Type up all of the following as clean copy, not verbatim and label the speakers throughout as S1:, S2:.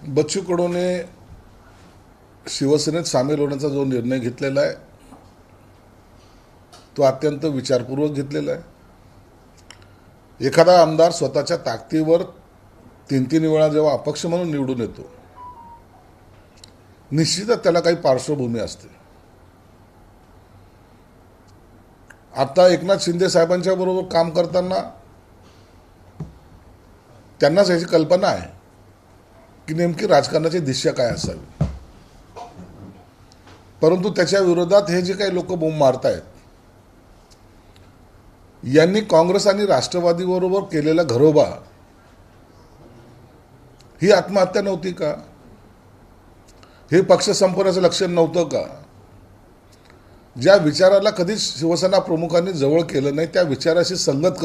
S1: बच्चू कडूने शिवसेनेत सामील होण्याचा जो निर्णय घेतलेला आहे तो अत्यंत विचारपूर्वक घेतलेला आहे. एखादा आमदार स्वतःच्या ताकदीवर तीन तीन वेळा जेव्हा अपक्ष म्हणून निवडून येतो, निश्चितच त्याला काही पार्श्वभूमी असते. आता एकनाथ शिंदे साहेबांच्या बरोबर काम करताना त्यांनाच याची कल्पना आहे की नेमकी राजकारणाची दिशा काय असावी. परंतु त्याच्या विरोधात हे जे काही लोक बोंब मारतायत, यांनी काँग्रेस आणि राष्ट्रवादीबरोबर केलेला घरोबा ही आत्महत्या नव्हती का? हे पक्ष संपवण्याचं लक्षण नव्हतं का? ज्या विचाराला कधीच शिवसेना प्रमुखांनी जवळ केलं नाही, त्या विचाराशी संगत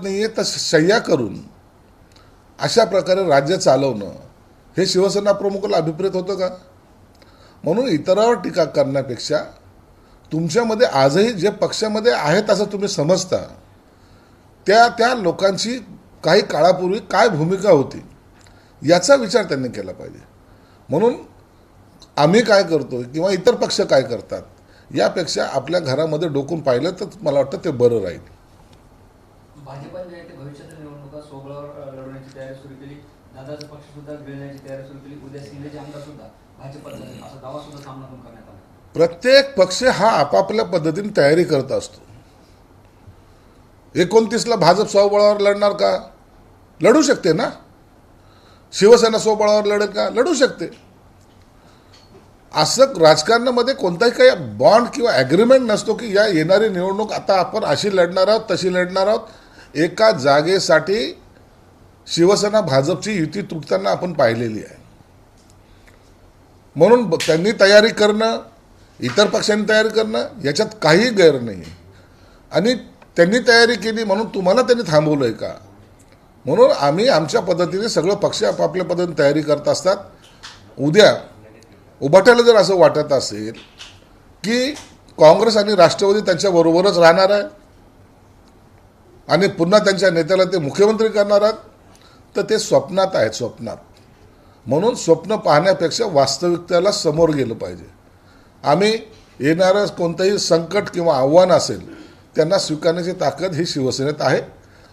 S1: नाहीये तर शय्या करून अशा प्रकारे राज्य चालवणं हे शिवसेना प्रमुखाला अभिप्रेत होतं का? म्हणून इतरांवर टीका करण्यापेक्षा तुमच्यामध्ये आजही जे पक्षामध्ये आहेत असं तुम्ही समजता त्या लोकांची काही काळापूर्वी काय भूमिका होती याचा विचार त्यांनी केला पाहिजे. म्हणून आम्ही काय करतो किंवा इतर पक्ष काय करतात यापेक्षा आपल्या घरामध्ये डोकून पाहिलं तर मला वाटतं ते बरं राहील.
S2: भाजपने जे भविष्यातील निवडणुका सोबळावर लढवण्याची तयारी सुरू केली, दादाचा पक्ष सुद्धा गिळण्याची तयारी सुरू केली. उद्या शिंदेचे आमदार सुद्धा भाजपत असा दावा सुद्धा सामनातून करण्यात आला.
S1: प्रत्येक पक्ष हा आपापल्या पद्धतीने तयारी करत असतो. 29ला भाजप स्वबळावर लढणार का? लढू शकते ना. शिवसेना स्वबळावर लढेल का? लढू शकते. असं राजकारणामध्ये कोणताही काही बॉन्ड किंवा ॲग्रीमेंट नसतो की या येणारी निवडणूक आता आपण अशी लढणार आहोत तशी लढणार आहोत. एका जागेसाठी शिवसेना भाजपची युती तुटताना आपण पाहिलेली आहे. म्हणून त्यांनी तयारी करणं, इतर पक्षांनी तयारी करणं याच्यात काही गैर नाही. आणि त्यांनी तयारी केली म्हणून तुम्हाला त्यांनी थांबवलंय का? म्हणून आम्ही आमच्या पद्धतीने सगळं पक्ष आपापल्या पद्धतीने तयारी करत असतात. उद्या उभाट्याला जर असं वाटत असेल की काँग्रेस आणि राष्ट्रवादी त्यांच्याबरोबरच राहणार आहे आणि पुन्हा त्यांच्या नेत्याला ते मुख्यमंत्री करणार आहेत, तर ते स्वप्नात आहेत, स्वप्नात. म्हणून स्वप्न पाहण्यापेक्षा वास्तविकतेला समोर गेलं पाहिजे. आम्ही येणारं कोणतंही संकट किंवा आव्हान असेल त्यांना स्वीकारण्याची ताकद ही शिवसेनेत आहे.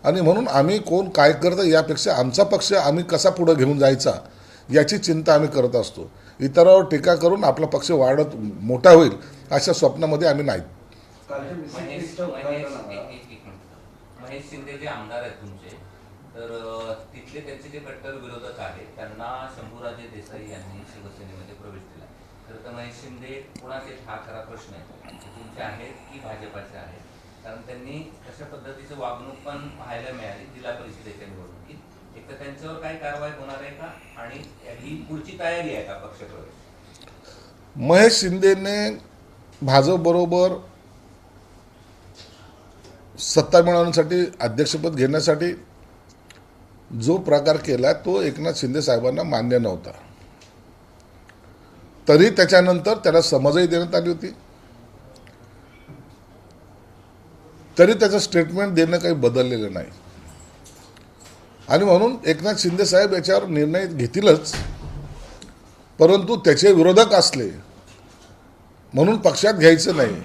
S1: आणि म्हणून आम्ही कोण काय करतं यापेक्षा आमचा पक्ष आम्ही कसा पुढे घेऊन जायचा याची चिंता आम्ही करत असतो. इतरांवर टीका करून आपला पक्ष वाढत मोठा होईल अशा स्वप्नामध्ये आम्ही नाही.
S3: महेश शिंदे जे आमदार आहेत तुमचे, तर तिथले त्यांचे जे कट्टर विरोधक आहेत त्यांना शंभूराजे देसाई यांनी शिवसेनेमध्ये प्रवेश दिला. तर महेश शिंदे कोणाचे, हा खरा प्रश्न आहे, तुमचे आहेत की भाजपाचे आहेत? कारण त्यांनी कशा पद्धतीचं वागणूक पण पाहायला मिळाली जिल्हा परिषदेच्या निवडणुकीत. एक तर त्यांच्यावर काय कारवाई होणार आहे का, आणि ही पुढची तयारी आहे का पक्षप्रवेश?
S1: महेश शिंदेने भाजप बरोबर सत्ता मिळवण्यासाठी, अध्यक्षपद घेण्यासाठी जो प्रकार केला तो एकनाथ शिंदे साहेबांना मान्य नव्हता. तरी त्याच्यानंतर त्याला समजही देण्यात आली होती. तरी त्याचं स्टेटमेंट देणं काही बदललेलं नाही. आणि म्हणून एकनाथ शिंदे साहेब याच्यावर निर्णय घेतीलच. परंतु त्याचे विरोधक असले म्हणून पक्षात घ्यायचं नाही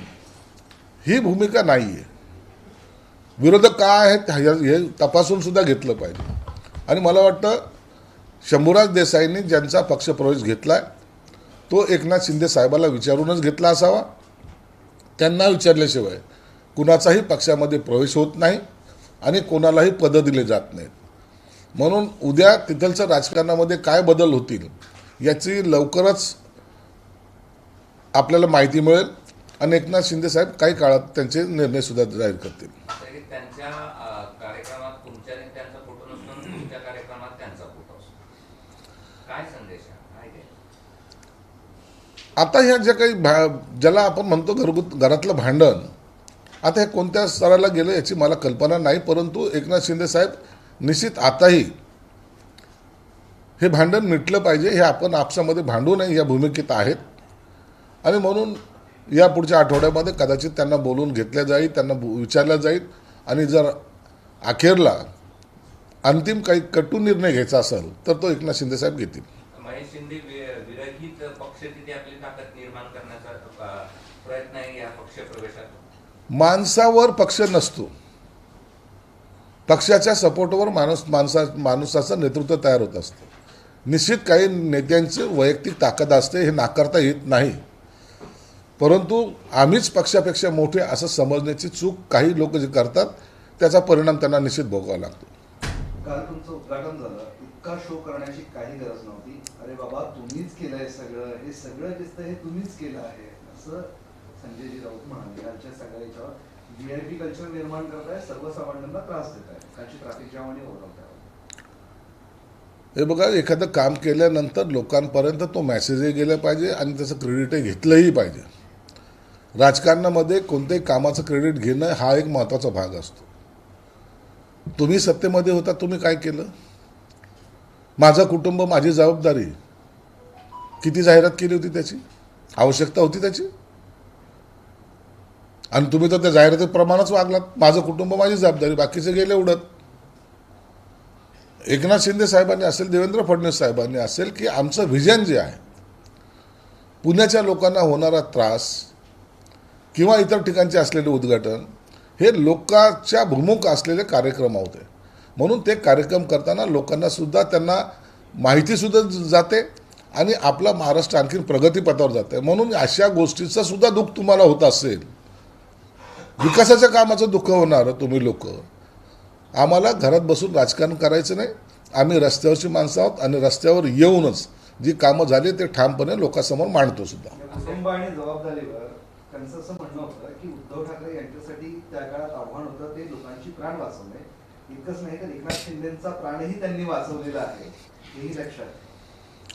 S1: ही भूमिका नाही आहे. विरोधक काय आहेत हे तपासून सुद्धा घेतलं पाहिजे. आणि मला वाटतं शंभूराज देसाईंनी ज्यांचा पक्षप्रवेश घेतला तो एकनाथ शिंदे साहेबाला विचारूनच घेतला असावा. त्यांना विचारल्याशिवाय कुणाचाही पक्षामध्ये प्रवेश होत नाही आणि कोणालाही पदं दिले जात नाहीत. म्हणून उद्या तिथलचं राजकारणामध्ये काय बदल होतील याची लवकरच आपल्याला माहिती मिळेल आणि एकनाथ शिंदे साहेब काही काळात त्यांचे निर्णय सुद्धा जाहीर करतील.
S3: त्यांच्या कार्यक्रमात तुमच्या नेत्यांचा फोटो नसतो, तुमच्या कार्यक्रमात त्यांचा फोटो असतो. काय संदेश आहे?
S1: आता ह्या ज्या काही ज्याला आपण म्हणतो घरातलं भांडण, आता हे कोणत्या स्तराला गेलं याची मला कल्पना नाही. परंतु एकनाथ शिंदे साहेब निश्चित आताही हे भांडण मिटलं पाहिजे, हे आपण आपसामध्ये भांडू नये या भूमिकेत आहेत. आणि म्हणून या पुढच्या आठवड्यामध्ये कदाचित त्यांना बोलून घेतल्या जाईल, त्यांना विचारलं जाईल. आणि जर अखेरला अंतिम काही कटू निर्णय घ्यायचा असेल तर तो एकनाथ शिंदेसाहेब घेतील.
S3: महेश शिंदे विरहित पक्ष तिथे आपली ताकद निर्माण करण्याचा प्रयत्न आहे या पक्ष प्रवेशात.
S1: माणसावर पक्ष नसतो, पक्षाच्या सपोर्टवर माणसाचं नेतृत्व तयार होत असतं. निश्चित काही नेत्यांची वैयक्तिक ताकद असते, हे नाकारता येत नाही, परंतु आम्हीच पक्षापेक्षा मोठे असं समजण्याची चूक काही लोक जे करतात त्याचा परिणाम त्यांना निश्चित भोगावा लागतो.
S4: काल तुमचं उद्घाटन झालं, इतका शो करण्याची काही गरज नव्हती. अरे बाबा तुम्हीच केलंय सगळं, हे सगळं दिसतं हे तुम्हीच केलं आहे असं संजयजी राऊत म्हणाले. कालच्या सगळ्या याच्यावर व्हीआयपी कल्चर निर्माण करताय, सर्वसामान्यांना त्रास देत आहे, त्यांची ट्रॅफिक जाम आणि ओरडताय.
S1: हे बघा, एखादं काम केल्यानंतर लोकांपर्यंत तो मेसेजही गेला पाहिजे आणि त्याचं क्रेडिटही घेतलंही पाहिजे. राजकारणामध्ये कोणत्याही कामाचं क्रेडिट घेणं हा एक महत्त्वाचा भाग असतो. तुम्ही सत्तेमध्ये होता, तुम्ही काय केलं? माझं कुटुंब माझी जबाबदारी, किती जाहिरात केली होती, त्याची आवश्यकता होती त्याची? आणि तुम्ही तर त्या जाहिरातीप्रमाणेच वागलात. माझं कुटुंब माझी जबाबदारी, बाकीचे गेले उडत. एकनाथ शिंदे साहेबांनी असेल, देवेंद्र फडणवीस साहेबांनी असेल, की आमचं व्हिजन जे आहे, पुण्याच्या लोकांना होणारा त्रास किंवा इतर ठिकाणचे असलेले उद्घाटन हे लोकांच्या भूमुख असलेले कार्यक्रम होते. म्हणून ते कार्यक्रम करताना लोकांना सुद्धा त्यांना माहितीसुद्धा जाते आणि आपला महाराष्ट्र आणखी प्रगतीपथावर जाते. म्हणून अशा गोष्टीचं सुद्धा दुःख तुम्हाला होत असेल, विकासाच्या कामाचं दुःख होणार तुम्ही लोक. आम्हाला घरात बसून राजकारण करायचं नाही. आम्ही रस्त्यावरची माणसं आहोत आणि रस्त्यावर येऊनच जी कामं झाली ते ठामपणे लोकांसमोर मांडतो सुद्धा.
S4: कुटुंब आणि जबाबदारीवर त्यांचं असं म्हणणं होतं की उद्धव ठाकरे यांच्यासाठी त्या काळात आव्हान होतं ते लोकांची प्राण वाचवणे. इतकंच नाही तर एकनाथ शिंदेचा प्राणही त्यांनी वाचवलेला आहे, हेही लक्षात आहे.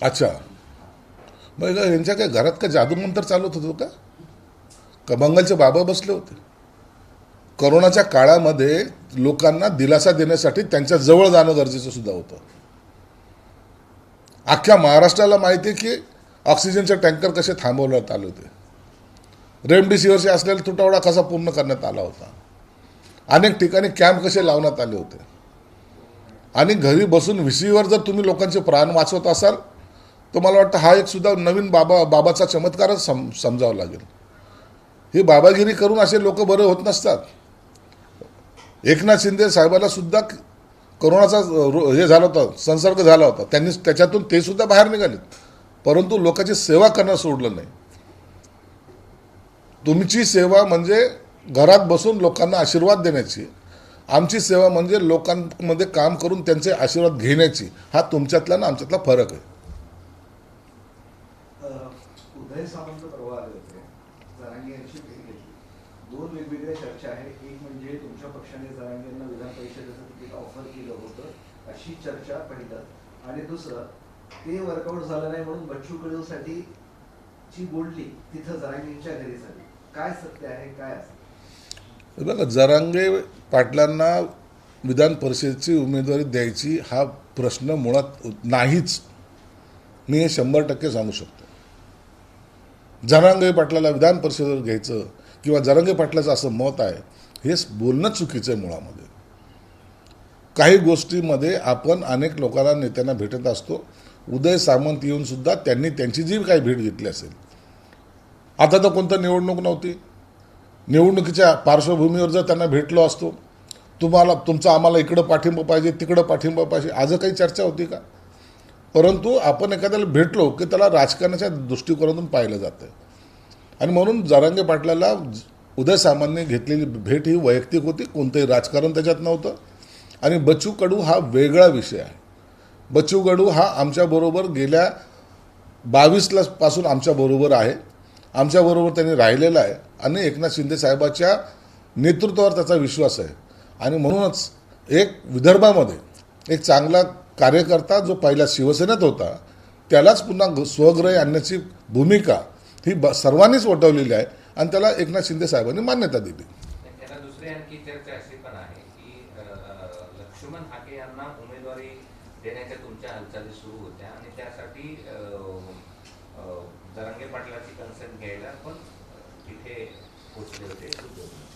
S1: अच्छा, मग यांच्या काय घरात का जादू मंत्र चालत होतो का बंगालचे बाबा बसले होते? कोरोनाच्या काळामध्ये लोकांना दिलासा देण्यासाठी त्यांच्या जवळ जाणं गरजेचं सुद्धा होतं. अख्ख्या महाराष्ट्राला माहिती आहे की ऑक्सिजनचे टँकर कसे थांबवण्यात आले होते, रेमडेसिवीरचे असलेला तुटवडा कसा पूर्ण करण्यात आला होता, अनेक ठिकाणी कॅम्प कसे लावण्यात आले होते. आणि घरी बसून व्हीसीवर जर तुम्ही लोकांचे प्राण वाचवत असाल तर मला वाटतं हा एक सुद्धा नवीन बाबाचा चमत्कारच समजावा लागेल. ही बाबागिरी करून असे लोक बरे होत नसतात. एकनाथ शिंदे साहेबाला सुद्धा कोरोनाचा हे झाला होता, संसर्ग झाला होता, त्यांनी त्याच्यातून ते सुद्धा बाहेर निघालेत, परंतु लोकांची सेवा करणं सोडलं नाही. तुमची सेवा म्हणजे घरात बसून लोकांना आशीर्वाद देण्याची, आमची सेवा म्हणजे लोकांमध्ये काम करून त्यांचे आशीर्वाद घेण्याची. हा तुमच्यातला ना आमच्यातला फरक आहे.
S4: उदय सामंत परवा आले होते, जरांगे यांची भेट घेतली. दोन वेगवेगळ्या चर्चा आहेत. एक म्हणजे तुमच्या पक्षाने जरांगेंना विधान परिषदेचं तिकीट ऑफर केलं होतं अशी चर्चा पहिलं, आणि दुसरं ते वर्कआउट झालं नाही म्हणून बच्चू कडूसाठी जी बोलली तिथं जरांगेंच्या घरी झाली. काय सत्य आहे, काय असं?
S1: बघा, जरांगे पाटलांना विधान परिषदेची उमेदवारी द्यायची हा प्रश्न मुळात नाहीच, मी हे 100% सांगू शकतो. जरांगे पाटलाला विधान परिषदेवर घ्यायचं किंवा जरांगे पाटलाचं असं मत आहे हे बोलणं चुकीचं आहे. मुळामध्ये काही गोष्टीमध्ये आपण अनेक लोकांना नेत्यांना भेटत असतो. उदय सामंत येऊन सुद्धा त्यांनी त्यांची जी काही भेट घेतली असेल, आता तर कोणतं निवडणूक नव्हती, निवडणुकीच्या पार्श्वभूमीवर जर त्यांना भेटलो असतो, तुमचा आम्हाला इकडं पाठिंबा पाहिजे, तिकडं पाठिंबा पाहिजे, आज काही चर्चा होती का? परंतु आपण एखाद्याला भेटलो की त्याला राजकारणाच्या दृष्टिकोनातून पाहिलं जातं. आणि म्हणून जरांगे पाटलाला उदय सामंतने घेतलेली भेट ही वैयक्तिक होती, कोणतंही राजकारण त्याच्यात नव्हतं. आणि बच्चू कडू हा वेगळा विषय आहे. बच्चू कडू हा आमच्याबरोबर गेल्या 22 पासून आमच्याबरोबर आहे, आमच्याबरोबर त्यांनी राहिलेला आहे आणि एकनाथ शिंदे साहेबाच्या नेतृत्वावर त्याचा विश्वास आहे. आणि म्हणूनच एक विदर्भामध्ये एक चांगला कार्यकर्ता जो पहिला शिवसेनेत होता त्यालाच पुन्हा स्वगृही आणण्याची भूमिका ही सर्वांनीच वटवलेली आहे आणि त्याला एकनाथ शिंदे साहेबांनी मान्यता दिली.
S3: त्याला दुसरी आणखी चर्चा अशी पण आहे की लक्ष्मण हाके यांना उमेदवारी देण्याच्या तुमच्या हालचाली सुरू होत्या आणि त्यासाठी जरांगे पाटलाची कन्सेंट घ्यायला पण तिथे पोहोचले होते.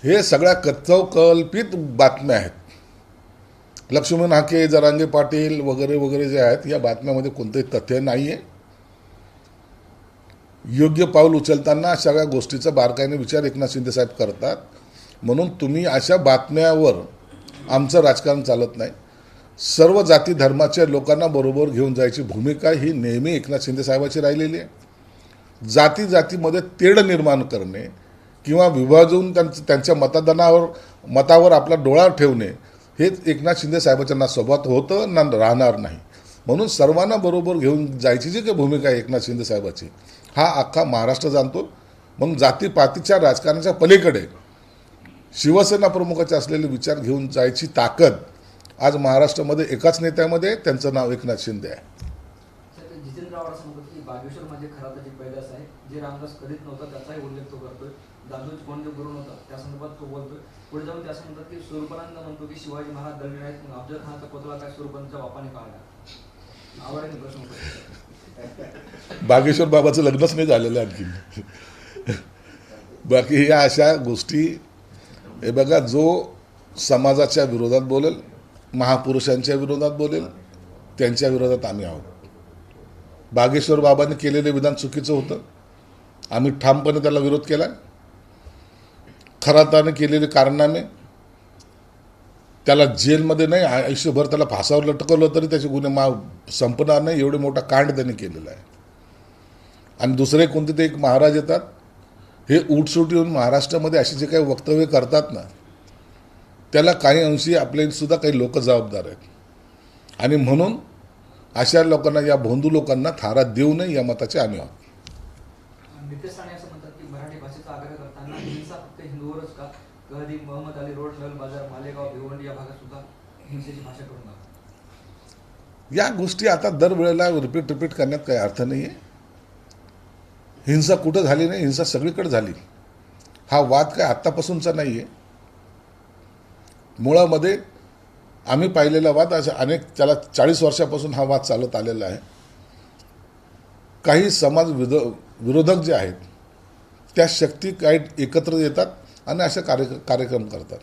S1: हे सगळ्या कल्पित बातम्या आहेत. लक्ष्मण हाके, जरांगे पाटील वगैरे वगैरे जे आहेत, या बातम्यामध्ये कोणतंही तथ्य नाही आहे. योग्य पाऊल उचलताना सगळ्या गोष्टीचा बारकाईने विचार एकनाथ शिंदे साहेब करतात. म्हणून तुम्ही अशा बातम्यावर आमचं राजकारण चालत नाही. सर्व जाती धर्माच्या लोकांना बरोबर घेऊन जायची भूमिका ही नेहमी एकनाथ शिंदे साहेबाची राहिलेली आहे. जाती जातीमध्ये तेढ निर्माण करणे किंवा विभाजून त्यांच्या मतावर आपला डोळा ठेवणे हेच एकनाथ शिंदे साहेबांच्या ना स्वभावात होतं ना राहणार नाही. म्हणून सर्वांना बरोबर घेऊन जायची जी काही भूमिका आहे एकनाथ शिंदे साहेबाची, हा अख्खा महाराष्ट्र जाणतो. म्हणून जातीपातीच्या राजकारणाच्या पलीकडे शिवसेना प्रमुखाचे असलेले विचार घेऊन जायची ताकद आज महाराष्ट्रामध्ये एकाच नेत्यामध्ये, त्यांचं नाव एकनाथ शिंदे आहे.
S2: जितेंद्र आव्हाड असं म्हणतात की बागेश्वर माझे खराताची पैदास आहे, जे रामदास कधीच नव्हता त्याचाही उल्लेख तो करतोय. दादोजी कोण जो गुरु नव्हता त्या संदर्भात तो बोलतोय. पुढे जाऊन ते असं म्हणतात की स्वरूपानंद म्हणतो की शिवाजी महाराज दलले आहेत, मग अफजल खानाचा पुतळा काय स्वरूपांच्या बापाने काढला. आव्हाडांनी प्रश्न होता.
S1: बागेश्वर बाबाचं लग्नच नाही झालेलं आणखी. बाकी ह्या अशा गोष्टी, हे बघा, जो समाजाच्या विरोधात बोलेल, महापुरुषांच्या विरोधात बोलेल, त्यांच्या विरोधात आम्ही आहोत. बागेश्वर बाबांनी केलेले विधान चुकीचं होतं, आम्ही ठामपणे त्याला विरोध केला. खराताने केलेले कारनामे, त्याला जेलमध्ये नाही आयुष्यभर त्याला फासावर लटकवलं तरी त्याचे गुन्हे संपणार नाही, एवढे मोठा कांड त्यांनी केलेला आहे. आणि दुसरे कोणते ते एक महाराज येतात, हे उठसूट येऊन महाराष्ट्रामध्ये अशी जे काही वक्तव्य करतात ना, त्याला काही अंशी आपले सुद्धा काही लोक जबाबदार आहेत. आणि म्हणून अशा लोकांना, या भोंदू लोकांना थारा देऊ नये या मताचे आम्ही आहोत.
S2: नितेश राणे असं म्हणतात की मराठी भाषेचा आग्रह करताना हिंसा फक्त हिंदूवरच का, कधी मोहम्मद अली रोड, नल बाजार, मालेगाव, भिवंडी या भागात सुद्धा हिंसेची भाषा करू नका.
S1: या गोष्टी आता दरवेळेला रिपीट करण्यात काही अर्थ नाही आहे. हिंसा कुठं झाली नाही, हिंसा सगळीकडे झाली. हा वाद काय आत्तापासूनचा नाही आहे. मुळामध्ये आम्ही पाहिलेला वाद अशा अनेक, त्याला 40 वर्षापासून हा वाद चालत आलेला आहे. काही समाज विरोधक जे आहेत त्या शक्ती काही एकत्र येतात आणि असे कार्यक्रम करतात.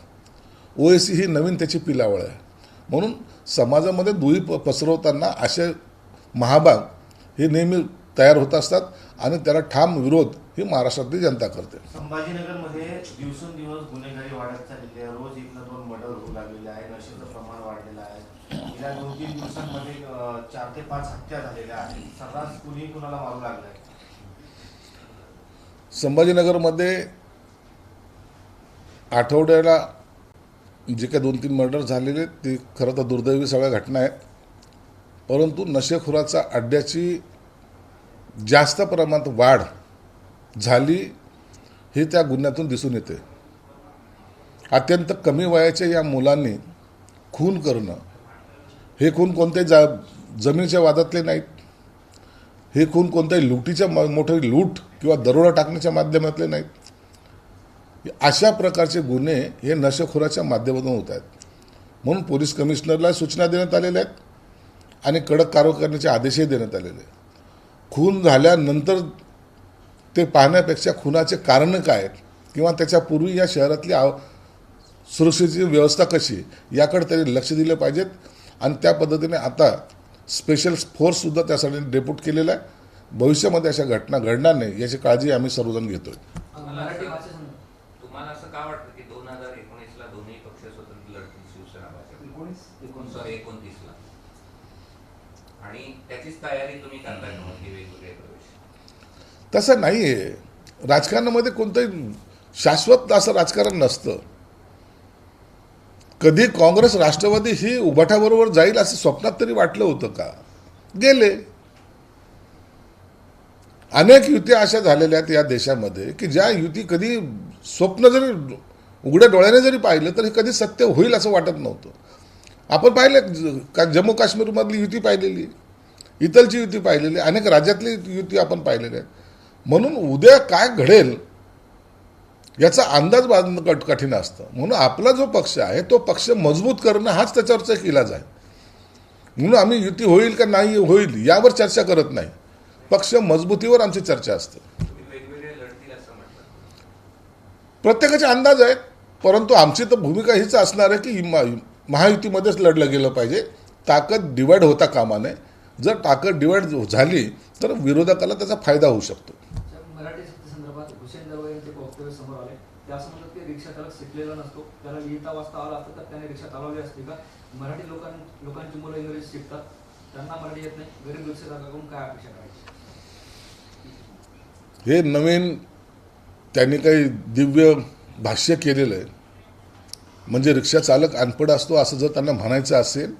S1: ओएसी ही नवीन त्याची पिलावळ आहे. म्हणून समाजामध्ये दुही पसरवताना असे महाभाग हे नेहमी तयार होत असतात आणि त्याला ठाम विरोध ही महाराष्ट्रातली जनता करते.
S5: संभाजीनगरमध्ये दिवसेंदिवस गुन्हेगारी वाढत चाललेली आहे. रोज 1-2 मर्डर होऊ लागलेले आहे. नशेचं प्रमाण वाढलेलं आहे. गेल्या 2-3 दिवसांमध्ये 4 ते 5 हत्या झालेल्या आहेत. सर्रास कुणी कुणाला मारू लागलाय.
S1: संभाजीनगरमध्ये आठवड्याला जे काही 2-3 मर्डर झालेले ते खरं तर दुर्दैवी सगळ्या घटना आहेत. परंतु नशेखोराचा अड्ड्याची जास्त प्रमाणात वाढ झाली हे त्या गुन्ह्यातून दिसून येते. अत्यंत कमी वयाच्या या मुलांनी खून करणं, हे खून कोणत्याही जमिनीच्या वादातले नाहीत. हे खून कोणत्याही लुटीच्या, मोठी लूट किंवा दरोडा टाकण्याच्या माध्यमातले नाहीत. अशा प्रकारचे गुन्हे हे नशेखोराच्या माध्यमातून होत आहेत. म्हणून पोलीस कमिशनरला सूचना देण्यात आलेल्या आहेत आणि कडक कारवाई करण्याचे आदेशही देण्यात आलेले आहेत. खून झाल्यानंतर ते पाहण्यापेक्षा खुनाचे कारण काय किंवा त्याच्यापूर्वी या शहरातली सुरक्षेची व्यवस्था कशी याकडे त्यांनी लक्ष दिलं पाहिजेत. आणि त्या पद्धतीने आता स्पेशल फोर्ससुद्धा त्यासाठी डेप्यूट केलेला आहे. भविष्यामध्ये अशा घटना घडणार नाही याची काळजी आम्ही सर्वजण घेतोय.
S2: मराठी भाषेचं
S3: तुम्हाला असं का वाटतं की 2019ला दोन्ही पक्ष स्वतंत्र लढतील, शिवसेना भाजप 29ला, आणि त्याचीच तयारी तुम्ही करताय का मग वेगवेगळे प्रवेश?
S1: तसं नाही आहे. राजकारणामध्ये कोणतंही शाश्वत असं राजकारण नसतं. कधी काँग्रेस राष्ट्रवादी ही उभाटाबरोबर जाईल असं स्वप्नात तरी वाटलं होतं का? गेले. अनेक युत्या अशा झालेल्या आहेत या देशामध्ये की ज्या युती कधी स्वप्न जरी उघड्या डोळ्याने जरी पाहिलं तरी कधी सत्य होईल असं वाटत नव्हतं. आपण पाहिलं जम्मू काश्मीरमधली युती पाहिलेली, इथलची युती पाहिलेली, अनेक राज्यातली युती आपण पाहिलेल्या आहेत. म्हणून उद्या काय घडेल याचा अंदाज बांधणं कठीण असतं. म्हणून आपला जो पक्ष आहे तो पक्ष मजबूत करणं हाच त्याच्यावरचा एक इलाज आहे. म्हणून आम्ही युती होईल का नाही होईल यावर चर्चा करत नाही. पक्ष मजबूतीवर आमची चर्चा असते.
S3: वेगवेगळे लढतील असं म्हटलं.
S1: प्रत्येकाचे अंदाज आहेत, परंतु आमची तर भूमिका हीच असणार आहे की महायुतीमध्येच लढलं गेलं पाहिजे. ताकद डिवाईड होता कामा नये. जर ताकद डिवाईड झाली तर विरोधकाला त्याचा फायदा होऊ शकतो.
S2: मराठी सक्ती संदर्भात हुसेन दरवार यांचे वक्तव्य समोर आले. ते असं म्हणतात की रिक्षा चालक शिकलेला नसतो, त्याला लिहिता वाचता आला असतं तर त्याने रिक्षा चालवली असते का? मराठी लोकांची मुलं इंग्रजी शिकतात, त्यांना मराठी येत नाही, गरीब रिक्षा चालकाकडून काय अपेक्षा करायची?
S1: हे नवीन त्यांनी काही दिव्य भाष्य केलेलं आहे. म्हणजे रिक्षा चालक अनपढ असतो असं जर त्यांना म्हणायचं असेल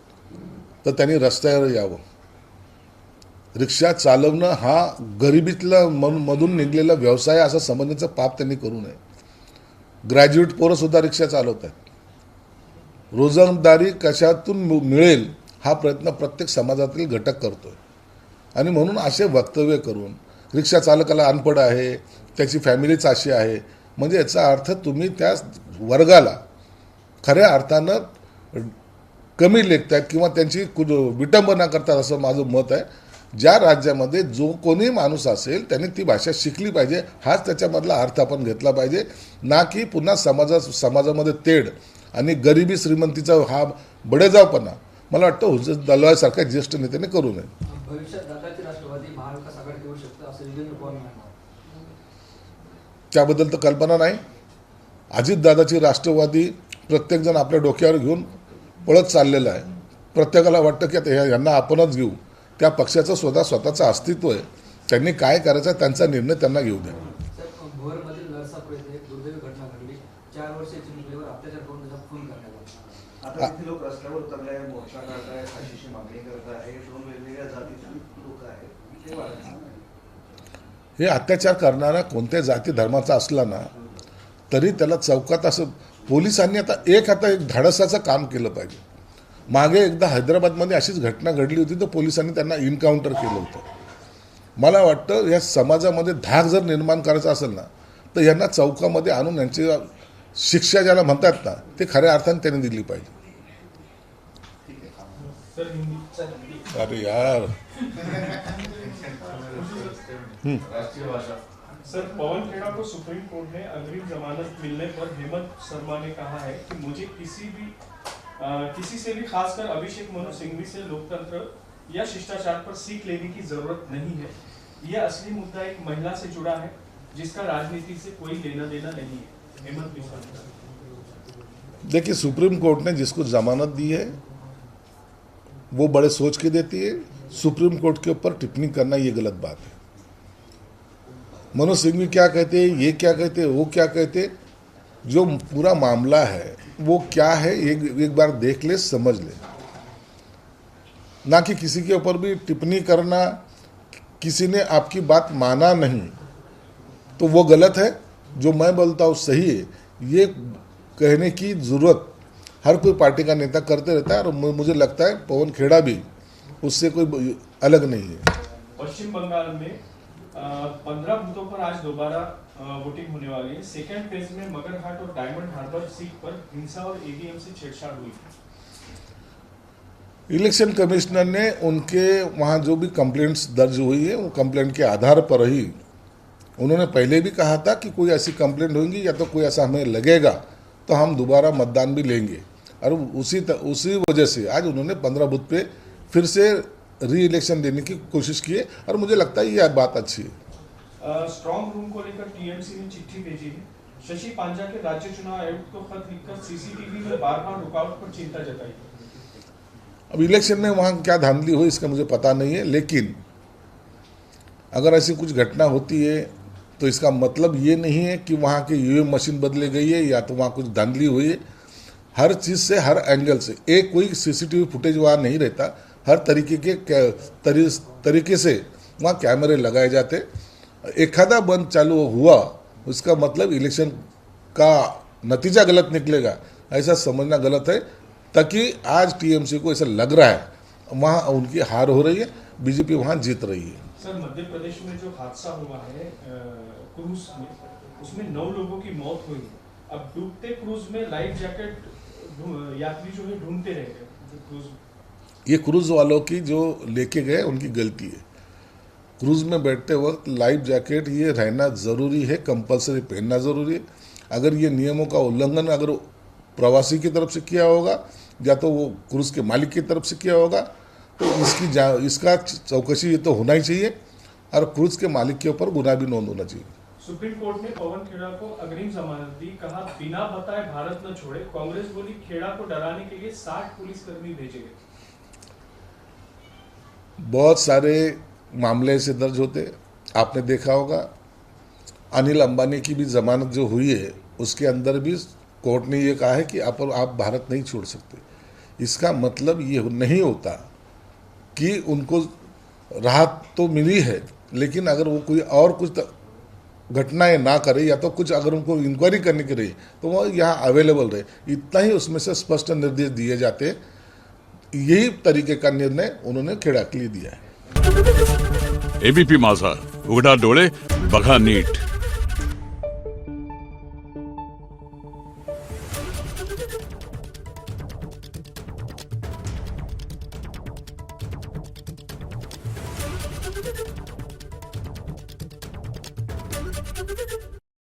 S1: तर त्यांनी रस्त्यावर यावं. रिक्षा चालवणं हा गरिबीतला मधून निघलेला व्यवसाय असं समजण्याचं पाप त्यांनी करू नये. ग्रॅज्युएट पोरंसुद्धा रिक्षा चालवत आहेत. रोजंदारी कशातून मिळेल हा प्रयत्न प्रत्येक समाजातील घटक करतोय. आणि म्हणून असे वक्तव्य करून रिक्षा चालकाला अनपढ आहे, त्याची फॅमिलीच अशी आहे, म्हणजे याचा अर्थ तुम्ही त्या वर्गाला खऱ्या अर्थानं कमी लेखतायत किंवा त्यांची विटंबना करतात असं माझं मत आहे. ज्या राज्यामध्ये जो कोणी माणूस असेल त्याने ती भाषा शिकली पाहिजे, हाच त्याच्यामधला अर्थ आपण घेतला पाहिजे. ना की पुन्हा समाजामध्ये तेढ आणि गरिबी श्रीमंतीचा हा बडेजावपणा मला वाटतं हुसेन दलवाईसारख्या ज्येष्ठ नेत्याने करू नये.
S2: भविष्यात दादाची राष्ट्रवादी महाविकास आघाडीत येऊ शकतं असं विजय पवार म्हणाले.
S1: त्याबद्दल तर कल्पना नाही. अजितदादाची राष्ट्रवादी प्रत्येकजण आपल्या डोक्यावर घेऊन पळत चाललेला आहे. प्रत्येकाला वाटतं की आता यांना आपणच घेऊ. त्या पक्षाचं स्वतःचं अस्तित्व आहे. त्यांनी काय करायचं त्यांचा निर्णय त्यांना घेऊ द्या.
S2: भोरमधील नरसापूर येथे एक दुर्दैवी घटना घडली. 4 वर्षाची मुलीवर अत्याचार करून त्याचा खून करण्यात आला.
S4: आता तिथे लोक रस्त्यावर उतरले आहे, मोर्चा काढताय, फाशीची मागणी करत आहे. 2 वेगवेगळ्या जातीचे लोक आहेत, ते वाढत.
S1: हे अत्याचार करणारा कोणत्या जाती धर्माचा असला ना तरी त्याला चौकात असं पोलिसांनी आता एक धाडसाचं काम केलं पाहिजे. मागे एकदा हैदराबादमध्ये अशीच घटना घडली होती तर पोलिसांनी त्यांना इन्काउंटर केलं होतं. मला वाटतं या समाजामध्ये धाक जर निर्माण करायचा असेल ना तर यांना चौकामध्ये आणून यांची शिक्षा ज्याला म्हणतात ना ते खऱ्या अर्थाने त्यांनी दिली पाहिजे. अरे यार
S6: सर, पवन खेड़ा को सुप्रीम कोर्ट ने अग्रिम जमानत मिलने पर हेमंत शर्मा ने कहा है कि मुझे किसी से भी खासकर अभिषेक मनु सिंघवी से लोकतंत्र या शिष्टाचार पर सीख लेने की जरूरत नहीं है. यह असली मुद्दा एक महिला से जुड़ा है जिसका राजनीति से कोई लेना देना नहीं है. हेमंत बिस्वा.
S1: देखिए, सुप्रीम कोर्ट ने जिसको जमानत दी है वो बड़े सोच के देती है. सुप्रीम कोर्ट के ऊपर टिप्पणी करना ये गलत बात है. मनोज सिंघवी क्या कहते हैं, ये क्या कहते हैं, वो क्या कहते, जो पूरा मामला है वो क्या है एक बार देख ले, समझ ले. ना कि किसी के ऊपर भी टिप्पणी करना. किसी ने आपकी बात माना नहीं तो वो गलत है, जो मैं बोलता हूँ सही है. ये कहने की जरूरत हर कोई पार्टी का नेता करते रहता है और मुझे लगता है पवन खेड़ा भी उससे कोई अलग नहीं है.
S6: पश्चिम बंगाल में 15 बूथों पर आज दोबारा वोटिंग होने वाली है. सेकेंड फेज में मगरहाट और डायमंड हार्बर सीट पर हिंसा और ईवीएम से छेड़छाड़ हुई.
S1: इलेक्शन कमिश्नर ने उनके वहाँ जो भी कंप्लेंट्स दर्ज हुई है वो कंप्लेंट के आधार पर ही उन्होंने पहले भी कहा था कि कोई ऐसी कंप्लेंट होगी या तो कोई ऐसा हमें लगेगा तो हम दोबारा मतदान भी लेंगे. और उसी वजह से आज उन्होंने 15 बूथ पे फिर से री इलेक्शन देने की कोशिश की है और मुझे लगता है ये बात अच्छी है.
S6: स्ट्रॉन्ग रूम को लेकर टीएमसी ने चिट्ठी भेजी है. शशि पांजा के राज्य चुनाव आयुक्त को खत लिखकर सीसीटीवी में बार-बार रुकावट पर चिंता जताई.
S1: अब इलेक्शन में वहाँ क्या धांधली हुई इसका मुझे पता नहीं है, लेकिन अगर ऐसी कुछ घटना होती है तो इसका मतलब ये नहीं है कि वहाँ की ईवीएम मशीन बदली गई है या तो वहाँ कुछ धांधली हुई है. हर चीज़ से, हर एंगल से एक कोई सीसीटीवी फुटेज वहाँ नहीं रहता. हर तरीके से वहाँ कैमरे लगाए जाते. एखादा बंद चालू हुआ उसका मतलब इलेक्शन का नतीजा गलत निकलेगा ऐसा समझना गलत है. ताकि आज टीएमसी को ऐसा लग रहा है वहाँ उनकी हार हो रही है, बीजेपी वहाँ जीत रही है.
S6: सर, मध्य प्रदेश में जो हादसा हुआ है क्रूज में, उसमें 9 लोगों की मौत हुई. अब डूबते क्रूज में लाइफ जैकेट यात्री जो है ढूंढते रह गए.
S1: ये क्रूज वालों की जो लेके गए उनकी गलती है. क्रूज में बैठते वक्त लाइफ जैकेट ये रहना ज़रूरी है, कंपलसरी पहनना ज़रूरी है. अगर ये नियमों का उल्लंघन अगर प्रवासी की तरफ से किया होगा या तो वो क्रूज के मालिक की तरफ से किया होगा, तो इसका चौकसी तो होना ही चाहिए और क्रूज के मालिक के ऊपर गुनाह भी नोंद होना चाहिए।
S6: सुप्रीम कोर्ट ने पवन खेड़ा को अग्रिम जमानत दी, कहा बिना बताए भारत न छोड़े। कांग्रेस बोली खेड़ा को डराने के लिए 60 पुलिसकर्मी भेजे गए।
S1: बहुत सारे मामले ऐसे दर्ज होते, आपने देखा होगा अनिल अंबानी की भी जमानत जो हुई है उसके अंदर भी कोर्ट ने ये कहा है कि आप भारत नहीं छोड़ सकते। इसका मतलब ये नहीं होता कि उनको राहत तो मिली है, लेकिन अगर वो कोई और कुछ घटनाएं ना करे या तो कुछ अगर उनको इंक्वायरी करने की रही तो वो यहाँ अवेलेबल रहे, इतना ही उसमें से स्पष्ट निर्देश दिए जाते। यही तरीके का निर्णय उन्होंने खेड़ा के लिए दिया है।
S7: एबीपी माझा, उघडा डोळे बघा नीट।